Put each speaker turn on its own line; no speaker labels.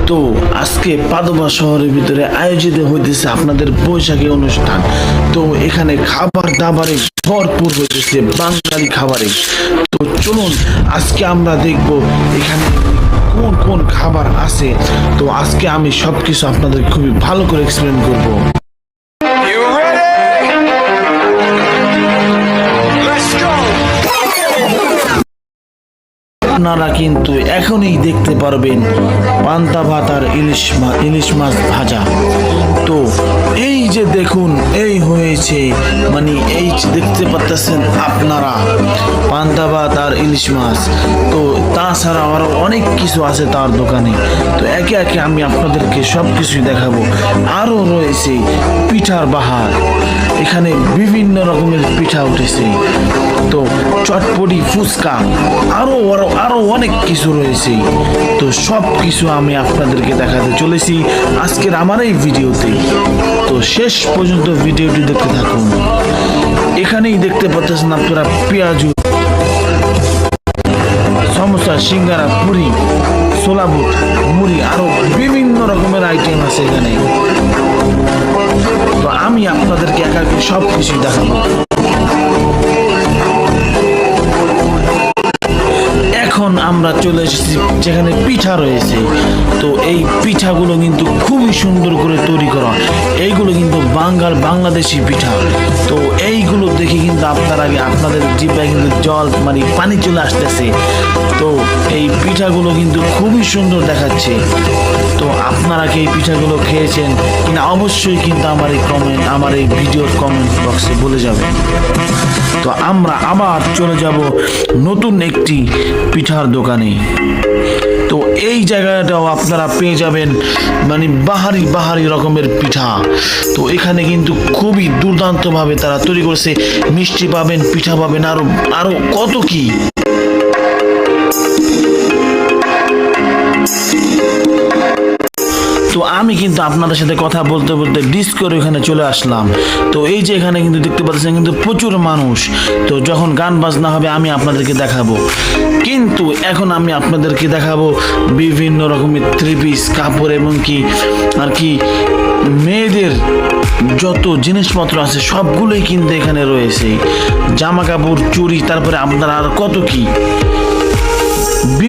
তো আজকে পাদোয়া শহরের ভিতরে আয়োজিত হইতেছে আপনাদের বৈশাখী অনুষ্ঠান। তো এখানে খাবার দাবারে ভরপুর হইতেছে, বাঙালি খাবারে। তো চলুন আজকে আমরা দেখব এখানে কোন কোন খাবার আছে। তো আজকে আমি সবকিছু আপনাদের খুবই ভালো করে এক্সপ্লেন করব।
You ready? Let's go!
আপনারা কিন্তু এখনই দেখতে পারবেন পান্তা ভাত আর ইলিশ মাছ ভাজা। তো এই যে দেখুন, এই হয়েছে মানে এই যে দেখতে পাচ্ছেন আপনারা পান্তা ভাত আর ইলিশ মাছ। তো তাছাড়া আরো অনেক কিছু আছে তার দোকানে। তো একে একে আমি আপনাদেরকে সব কিছুই দেখাবো। আরো রয়েছে পিঠার বাহার, এখানে বিভিন্ন রকমের পিঠা উঠেছে। তো চটপটি, ফুচকা, আরো আরো আরো অনেক কিছু রয়েছে। তো সব কিছু আমি আপনাদেরকে দেখাতে চলেছি আজকের আমার এই ভিডিওতে। তো শেষ পর্যন্ত ভিডিওটি দেখতে থাকুন। এখানেই দেখতে পাচ্ছেন আপনারা পেঁয়াজু, সমোসা, সিঙ্গারা, পুরি, ছোলা বুট, মুড়ি, আরো বিভিন্ন রকমের আইটেম আছে এখানে। তো আমি আপনাদেরকে একা সব কিছু দেখাবো। এখন আমরা চলে এসেছি যেখানে পিঠা রয়েছে। তো এই পিঠাগুলো কিন্তু খুবই সুন্দর করে তৈরি করা। এইগুলো কিন্তু বাংলাদেশি পিঠা। তো এইগুলো দেখে কিন্তু আপনাদের জিহ্বায় কিন্তু জল মানে পানি চলে আসতেছে। তো এই পিঠাগুলো কিন্তু খুবই সুন্দর দেখাচ্ছে। তো আপনারা কি এই পিঠাগুলো খেয়েছেন কিনা অবশ্যই কিন্তু আমার এই ভিডিওর কমেন্ট বক্সে বলে যাবেন। তো আমরা আবার চলে যাব নতুন একটি পিঠার দোকানে। তো এই জায়গাটাও আপনারা পেয়ে যাবেন মানে বাহারি রকমের পিঠা। তো এখানে কিন্তু খুবই দুর্দান্ত ভাবে তারা তৈরি করছে। মিষ্টি পাবেন, পিঠা পাবেন, আরো কত কি। তো আমি কিন্তু আপনাদের সাথে কথা বলতে বলতে ডিস্কোর এখানে চলে আসলাম। তো এই যে এখানে কিন্তু দেখতে পাচ্ছেন কিন্তু প্রচুর মানুষ। তো যখন গান বাজনা হবে আমি আপনাদেরকে দেখাবো। কিন্তু এখন আমি আপনাদেরকে দেখাবো বিভিন্ন রকমের থ্রি পিস কাপড় এবং কি আর কি মেয়েদের যত জিনিসপত্র আছে সবগুলোই কিন্তু এখানে রয়েছে। জামা কাপড়, চুড়ি, তারপরে আপনারা আর কত কি।